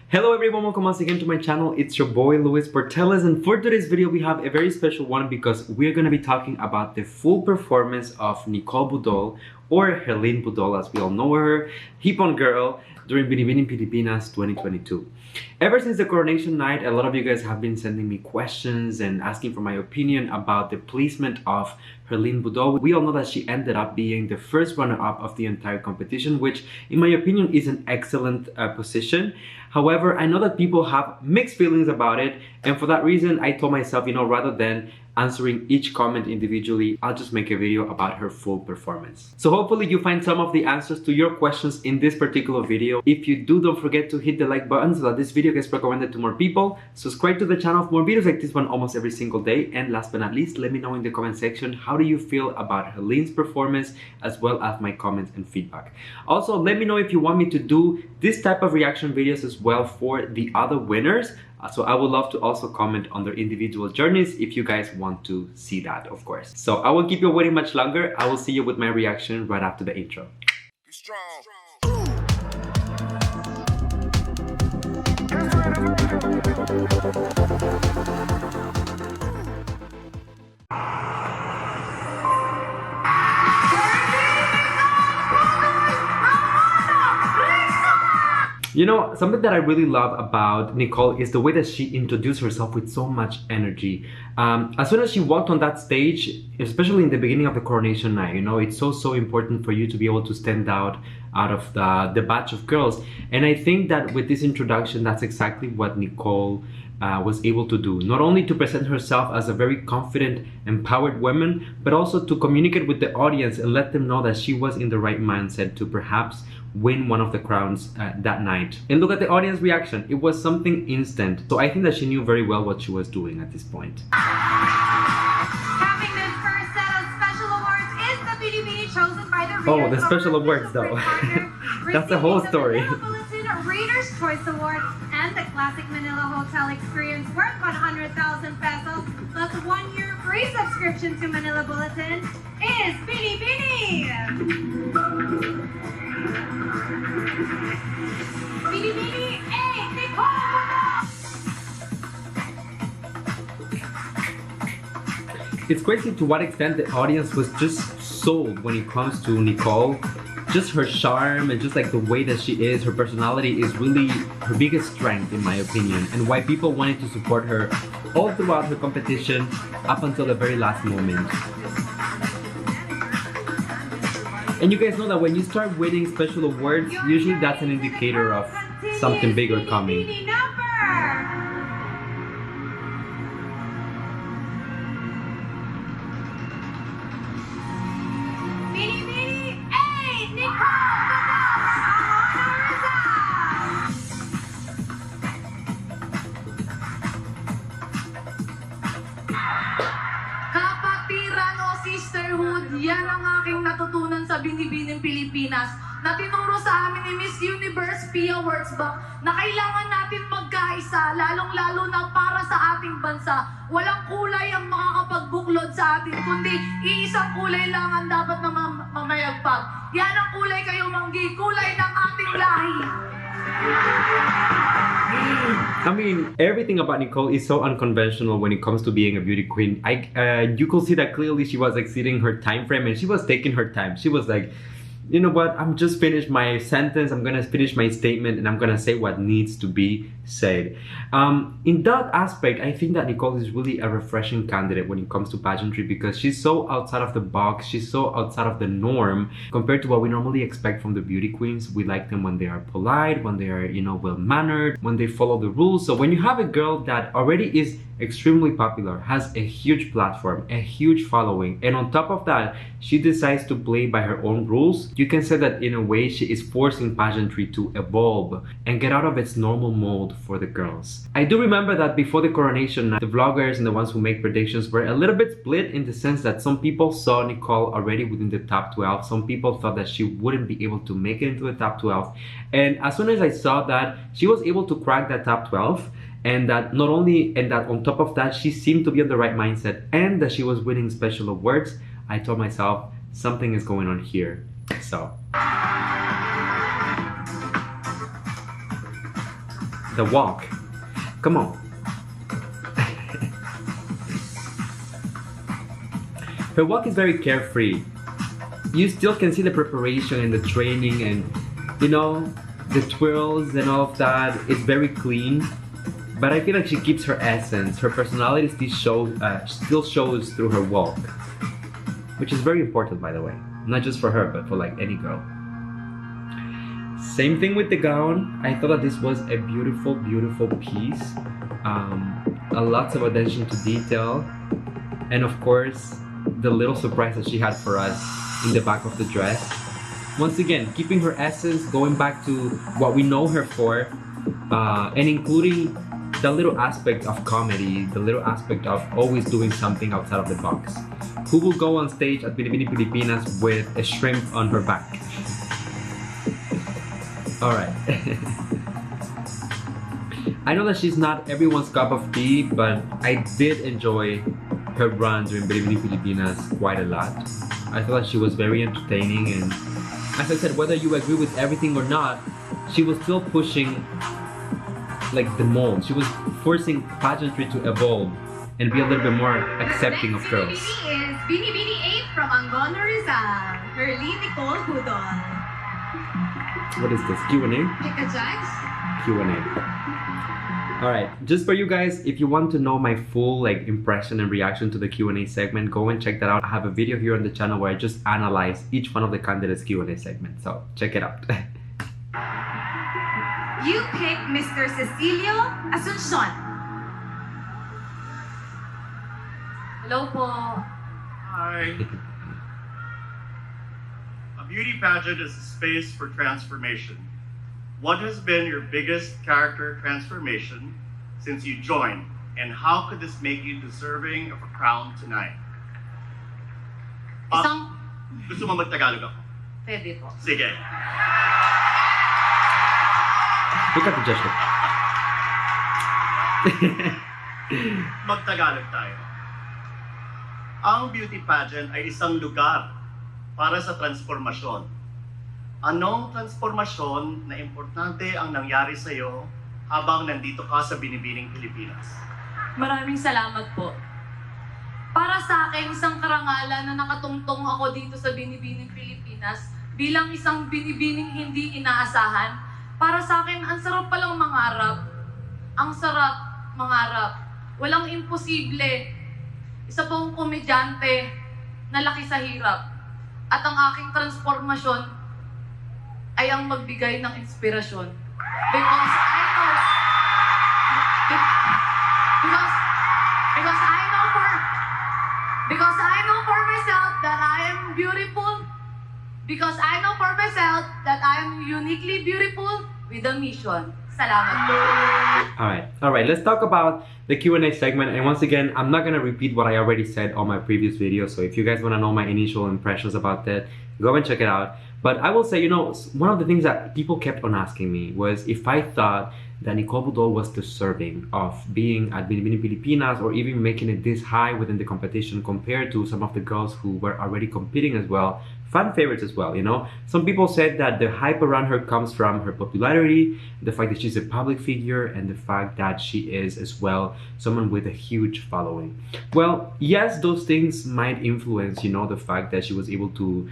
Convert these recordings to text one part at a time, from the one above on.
Hello everyone, welcome once again to my channel. It's your boy Luis Portelles, and for today's video we have a very special one because we're going to be talking about the full performance of Nicole Budol, or Herlene Budol as we all know her, hip-hop girl, during Binibining Pilipinas 2022. Ever since the Coronation night, a lot of you guys have been sending me questions and asking for my opinion about the placement of Herlene Budol. We all know that she ended up being the first runner-up of the entire competition, which in my opinion is an excellent position. However, I know that people have mixed feelings about it, and for that reason I told myself, rather than answering each comment individually, I'll just make a video about her full performance. So hopefully you find some of the answers to your questions in this particular video. If you do, don't forget to hit the like button so that this video gets recommended to more people. Subscribe to the channel for more videos like this one almost every single day. And last but not least, let me know in the comment section, how do you feel about Herlene's performance, as well as my comments and feedback. Also, let me know if you want me to do this type of reaction videos as well for the other winners. So I would love to also comment on their individual journeys if you guys want to see that, of course. So I won't keep you waiting much longer. I will see you with my reaction right after the intro. Be strong. Something that I really love about Nicole is the way that she introduced herself with so much energy. As soon as she walked on that stage, especially in the beginning of the Coronation night, it's so important for you to be able to stand out of the batch of girls. And I think that with this introduction, that's exactly what Nicole was able to do. Not only to present herself as a very confident, empowered woman, but also to communicate with the audience and let them know that she was in the right mindset to perhaps win one of the crowns that night. And look at the audience reaction. It was something instant. So I think that she knew very well what she was doing at this point. Having this first set of special awards is the Binibining chosen by the readers. Oh, the special awards though. That's the whole story. The Manila Bulletin Reader's Choice Award and the Classic Manila Hotel Experience worth 100,000 pesos plus a 1-year free subscription to Manila Bulletin is Binibining! Binibining Nicole Budol! It's crazy to what extent the audience was just sold when it comes to Nicole. Just her charm and just like the way that she is, her personality is really her biggest strength in my opinion, and why people wanted to support her all throughout her competition up until the very last moment. And you guys know that when you start winning special awards, usually that's an indicator of something bigger coming. Sisterhood, yan ang aking natutunan sa Binibining Pilipinas na tinuro sa amin ni Miss Universe Pia Wurzbach na kailangan natin magkaisa, lalong-lalo na para sa ating bansa. Walang kulay ang makakapagbuklod sa atin, kundi iisang kulay lang ang dapat na mamayagpag. Yan ang kulay kayo, Manggi, kulay ng ating lahi. I mean, everything about Nicole is so unconventional when it comes to being a beauty queen. You could see that clearly she was exceeding her time frame, and she was taking her time. She was like, you know what, I'm just finished my sentence, I'm gonna finish my statement, and I'm gonna say what needs to be said. In that aspect, I think that Nicole is really a refreshing candidate when it comes to pageantry because she's so outside of the box, she's so outside of the norm compared to what we normally expect from the beauty queens. We like them when they are polite, when they are, well-mannered, when they follow the rules. So when you have a girl that already is extremely popular, has a huge platform, a huge following, and on top of that, she decides to play by her own rules, you can say that in a way she is forcing pageantry to evolve and get out of its normal mold for the girls. I do remember that before the Coronation, the vloggers and the ones who make predictions were a little bit split in the sense that some people saw Nicole already within the top 12, some people thought that she wouldn't be able to make it into the top 12, and as soon as I saw that she was able to crack that top 12, and that on top of that she seemed to be on the right mindset and that she was winning special awards, I told myself something is going on here. So the walk. Come on. Her walk is very carefree. You still can see the preparation and the training and, you know, the twirls and all of that. It's very clean. But I feel like she keeps her essence. Her personality still shows through her walk. Which is very important, by the way. Not just for her, but for like any girl. Same thing with the gown. I thought that this was a beautiful, beautiful piece. Lots of attention to detail. And of course, the little surprise that she had for us in the back of the dress. Once again, keeping her essence, going back to what we know her for, and including the little aspect of comedy, the little aspect of always doing something outside of the box. Who will go on stage at Binibining Pilipinas with a shrimp on her back? Alright. I know that she's not everyone's cup of tea, but I did enjoy her run during Binibining Pilipinas quite a lot. I thought that she was very entertaining, and as I said, whether you agree with everything or not, she was still pushing like the mold. She was forcing pageantry to evolve and be a little bit more accepting of girls. Next is Binibining 8 from Angono, Rizal, Herlene Nicole Budol. What is this? Q&A? Pick a judge. Q&A. Alright, just for you guys, if you want to know my full like impression and reaction to the Q&A segment, go and check that out. I have a video here on the channel where I just analyze each one of the candidates' Q&A segment, so check it out. You pick Mr. Cecilio Asuncion. Hello po. Hi. A beauty pageant is a space for transformation. What has been your biggest character transformation since you joined, and how could this make you deserving of a crown tonight? Gusto mo mag-Tagalog ako? Pwede po. Sige. Look at the gesture. Mag-Tagalog tayo. Ang beauty pageant ay isang lugar para sa transformasyon. Anong transformasyon na importante ang nangyari sa iyo habang nandito ka sa Binibining Pilipinas? Maraming salamat po. Para sa akin, isang karangalan na nakatungtong ako dito sa Binibining Pilipinas bilang isang binibining hindi inaasahan. Para sa akin, ang sarap palang mangarap. Ang sarap mangarap. Walang imposible. Isa pong komedyante na laki sa hirap. At ang aking transformasyon ay ang magbigay ng inspirasyon. Because I know for myself that I am beautiful. Because I know for myself that I am uniquely beautiful with a mission. Salamat po. Alright, let's talk about the Q&A segment. And once again, I'm not gonna repeat what I already said on my previous video. So if you guys wanna know my initial impressions about that, go and check it out. But I will say, you know, one of the things that people kept on asking me was if I thought that Nicole Budol was deserving of being at Binibining Pilipinas or even making it this high within the competition compared to some of the girls who were already competing as well. Fan favorites as well, you know. Some people said that the hype around her comes from her popularity, the fact that she's a public figure, and the fact that she is as well someone with a huge following. Well, yes, those things might influence, you know, the fact that she was able to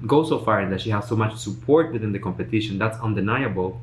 go so far and that she has so much support within the competition. That's undeniable.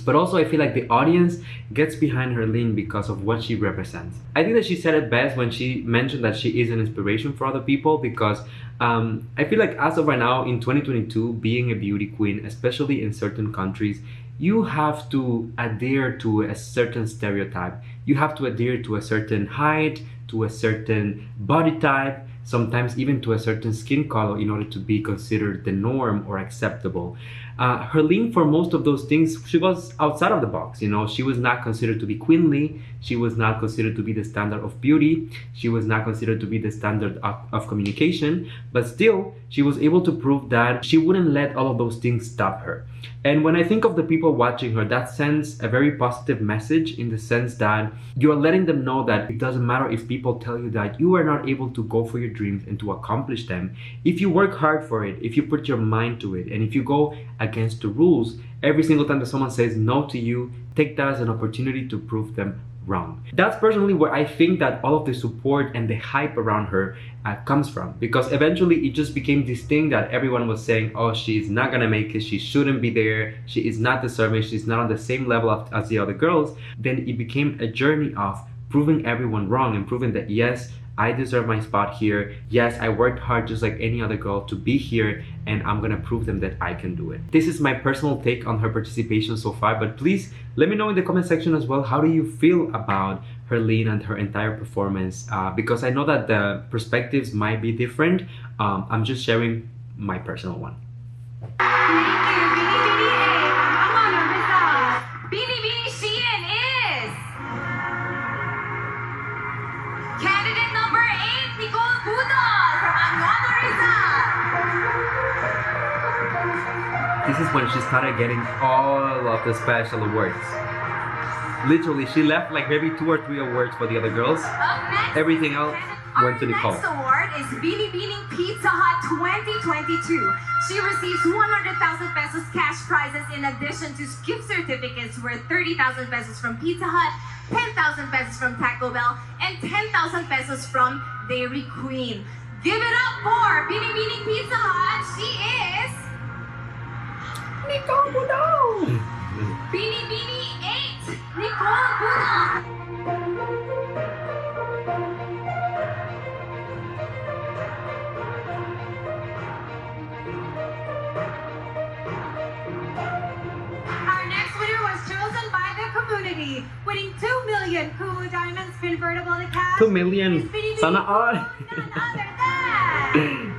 But also, I feel like the audience gets behind Herlene because of what she represents. I think that she said it best when she mentioned that she is an inspiration for other people because I feel like as of right now in 2022, being a beauty queen, especially in certain countries, you have to adhere to a certain stereotype. You have to adhere to a certain height, to a certain body type, sometimes even to a certain skin color in order to be considered the norm or acceptable. Herlene, for most of those things, she was outside of the box. You know, she was not considered to be queenly. She was not considered to be the standard of beauty. She was not considered to be the standard of communication. But still, she was able to prove that she wouldn't let all of those things stop her. And when I think of the people watching her, that sends a very positive message in the sense that you're letting them know that it doesn't matter if people tell you that you are not able to go for your dreams and to accomplish them. If you work hard for it, if you put your mind to it, and if you go against the rules, every single time that someone says no to you, take that as an opportunity to prove them wrong. That's personally where I think that all of the support and the hype around her comes from, because eventually it just became this thing that everyone was saying, oh, she's not gonna make it, she shouldn't be there, she is not deserving, she's not on the same level as the other girls. Then it became a journey of proving everyone wrong and proving that yes, I deserve my spot here. Yes, I worked hard just like any other girl to be here, and I'm gonna prove them that I can do it. This is my personal take on her participation so far, but please let me know in the comment section as well, how do you feel about Herlene and her entire performance? Because I know that the perspectives might be different. I'm just sharing my personal one. Thank you, Binibining A. Come on, our results. Binibining Sheehan is candidate number 8, Nicole Budol from anwer. This is when she started getting all of the special awards. Literally, she left like maybe 2 or 3 awards for the other girls. Up next, Everything else went to Nicole. Our next award is Binibining Pizza Hut 2022. She receives 100,000 pesos cash prizes in addition to gift certificates worth 30,000 pesos from Pizza Hut, 10,000 pesos from Taco Bell, and 10,000 pesos from Dairy Queen. Give it up for Binibining Pizza Hut. She is Nicole Budol! Binibining 8, Nicole Budol. Our next winner was chosen by the community, winning 2 million Kumu Diamonds convertible to cash. 2 million. is Binibining Sana all. none other than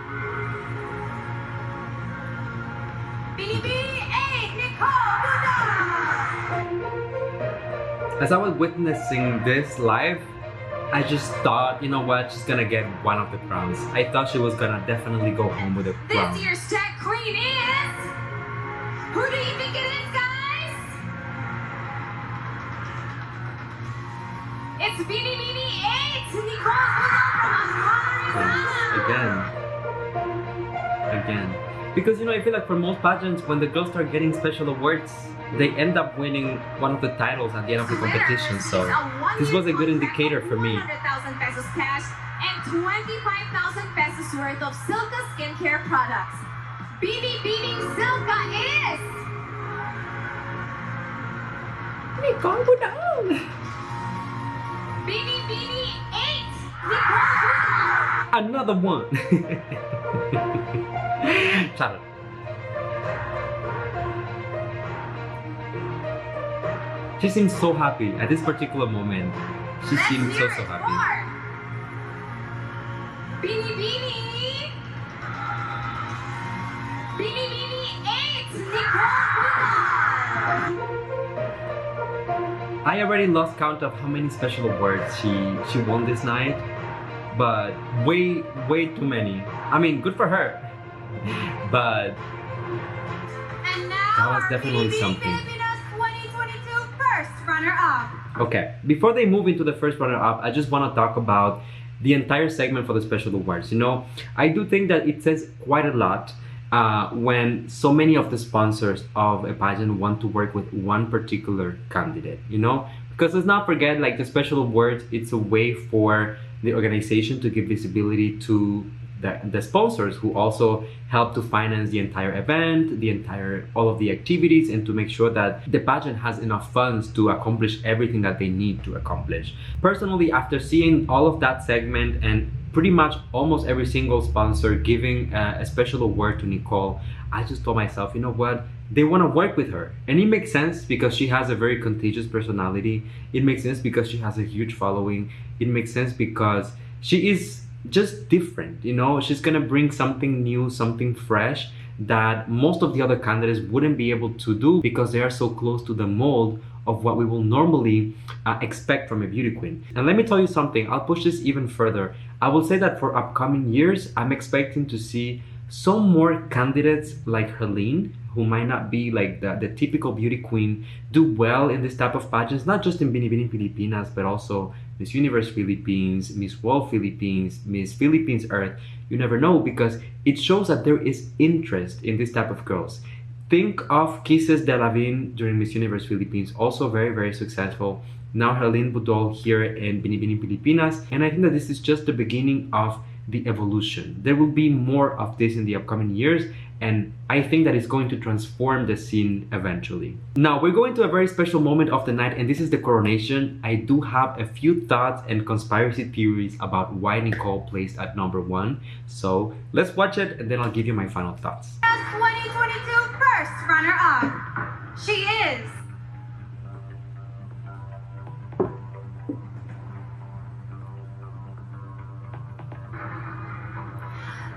Binibining 8, Nicole Budol. As I was witnessing this live, I just thought, you know what, she's gonna get one of the crowns. I thought she was gonna definitely go home with a crown. This year's tech queen is... Who do you think it is, guys? It's Binibining 8, Nicole Budol from Again. Because, you know, I feel like for most pageants, when the girls start getting special awards, they end up winning one of the titles at the end of the competition. So this was a good indicator for me. 100,000 pesos cash and 25,000 pesos worth of Silka skincare products. Binibining Silka is... Nicole Budol! Binibining 8, Nicole Budol. Another one! Shut up. She seems so happy at this particular moment. She Let's seems hear so it happy. for Binibining 8, Nicole Budol. I already lost count of how many special awards she won this night, but way too many. I mean, good for her, but And now that was our definitely Binibining something. Pilipinas 2022 first runner-up. Okay, before they move into the first runner-up, I just want to talk about the entire segment for the special awards. You know, I do think that it says quite a lot when so many of the sponsors of a pageant want to work with one particular candidate, you know? Because let's not forget, like, the special awards, it's a way for the organization to give visibility to the sponsors who also help to finance the entire event, all of the activities, and to make sure that the pageant has enough funds to accomplish everything that they need to accomplish. Personally, after seeing all of that segment and pretty much almost every single sponsor giving a special award to Nicole, I just told myself, you know what? They want to work with her. And it makes sense because she has a very contagious personality. It makes sense because she has a huge following. It makes sense because she is just different, you know? She's gonna bring something new, something fresh that most of the other candidates wouldn't be able to do because they are so close to the mold of what we will normally expect from a beauty queen. And let me tell you something, I'll push this even further. I will say that for upcoming years, I'm expecting to see some more candidates like Herlene who might not be like the typical beauty queen do well in this type of pageants, not just in Binibining Pilipinas, but also Miss Universe Philippines, Miss World Philippines, Miss Philippines Earth. You never know, because it shows that there is interest in this type of girls. Think of Kisses de la Vin during Miss Universe Philippines, also very, very successful. Now Herlene Budol here in Binibining Pilipinas, and I think that this is just the beginning of the evolution. There will be more of this in the upcoming years, and I think that it's going to transform the scene eventually. Now we're going to a very special moment of the night, and this is the coronation. I do have a few thoughts and conspiracy theories about why Nicole placed at #1. So let's watch it, and then I'll give you my final thoughts. 2022 first runner-up. She is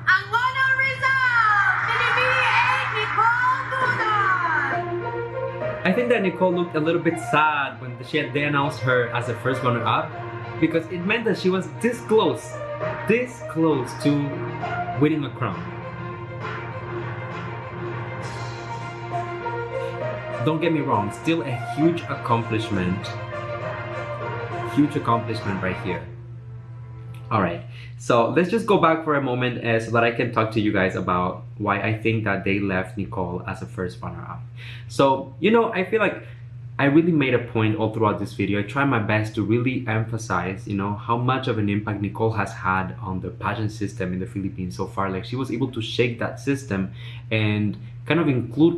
ang winner result, Binibining Nicole Budol. I think that Nicole looked a little bit sad when they announced her as the first runner-up, because it meant that she was this close to winning a crown. Don't get me wrong, still a huge accomplishment right here. Alright, so let's just go back for a moment so that I can talk to you guys about why I think that they left Nicole as a first runner-up. So, you know, I feel like I really made a point all throughout this video. I try my best to really emphasize, you know, how much of an impact Nicole has had on the pageant system in the Philippines so far. Like, she was able to shake that system and kind of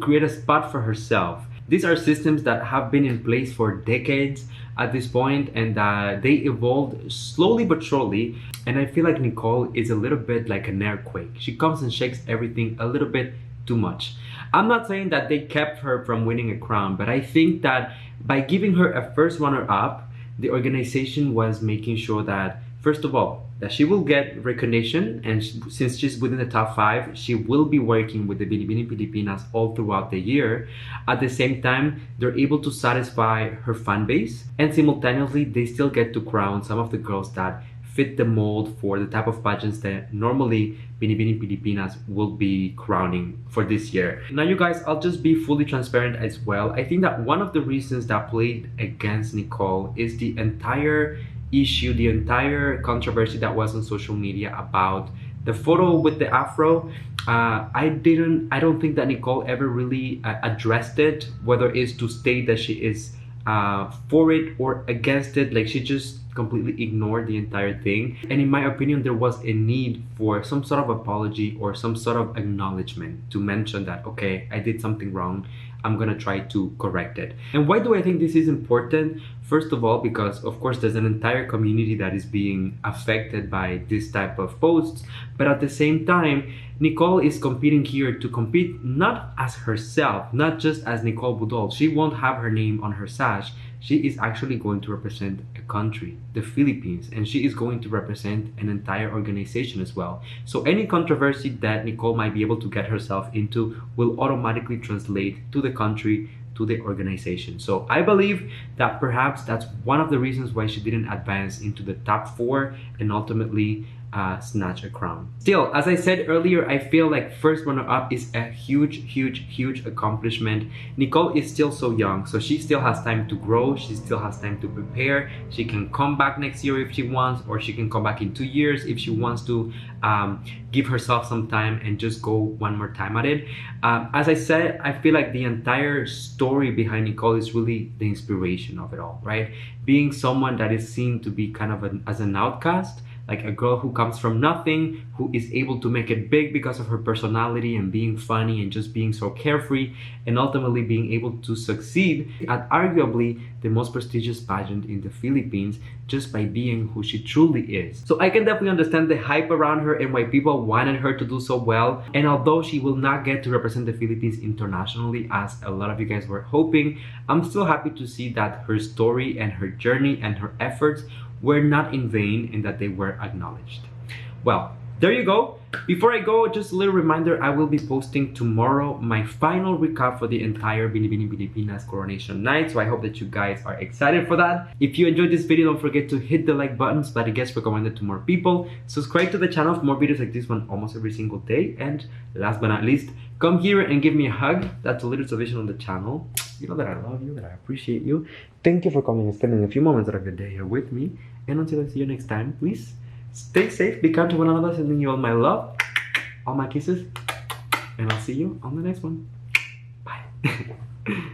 create a spot for herself. These are systems that have been in place for decades at this point, and they evolved slowly but surely. And I feel like Nicole is a little bit like an earthquake. She comes and shakes everything a little bit too much. I'm not saying that they kept her from winning a crown, but I think that by giving her a first runner-up, the organization was making sure that, first of all, that she will get recognition, and since she's within the top 5, she will be working with the Binibining Pilipinas all throughout the year. At the same time, they're able to satisfy her fan base, and simultaneously, they still get to crown some of the girls that fit the mold for the type of pageants that normally Binibining Pilipinas will be crowning for this year. Now you guys, I'll just be fully transparent as well. I think that one of the reasons that played against Nicole is the entire issue, the entire controversy that was on social media about the photo with the afro. I don't think that Nicole ever really addressed it, whether it's to state that she is for it or against it. Like, she just completely ignored the entire thing, and in my opinion there was a need for some sort of apology or some sort of acknowledgement to mention that, okay, I did something wrong, I'm gonna try to correct it. And why do I think this is important? First of all, because of course there's an entire community that is being affected by this type of posts, but at the same time, Nicole is competing here to compete not as herself, not just as Nicole Budol. She won't have her name on her sash. She is actually going to represent a country, the Philippines, and she is going to represent an entire organization as well. So any controversy that Nicole might be able to get herself into will automatically translate to the country, to the organization. So I believe that perhaps that's one of the reasons why she didn't advance into the top 4 and ultimately snatch a crown. Still, as I said earlier, I feel like first runner-up is a huge accomplishment. Nicole is still so young, so she still has time to grow, she still has time to prepare. She can come back next year if she wants, or she can come back in 2 years if she wants to give herself some time and just go one more time at it. As I said, I feel like the entire story behind Nicole is really the inspiration of it all, right? Being someone that is seen to be kind of as an outcast, like a girl who comes from nothing, who is able to make it big because of her personality and being funny and just being so carefree, and ultimately being able to succeed at arguably the most prestigious pageant in the Philippines just by being who she truly is. So I can definitely understand the hype around her and why people wanted her to do so well. And although she will not get to represent the Philippines internationally as a lot of you guys were hoping, I'm still happy to see that her story and her journey and her efforts were not in vain and that they were acknowledged. Well, there you go. Before I go, just a little reminder, I will be posting tomorrow my final recap for the entire Binibining Pilipinas coronation night. So I hope that you guys are excited for that. If you enjoyed this video, don't forget to hit the like button so that it gets recommended to more people. Subscribe to the channel for more videos like this one almost every single day. And last but not least, come here and give me a hug. That's a little tradition on the channel. You know that I love you, that I appreciate you. Thank you for coming and spending a few moments out of your day here with me. And until I see you next time, please stay safe, be kind to one another, sending you all my love, all my kisses, and I'll see you on the next one. Bye.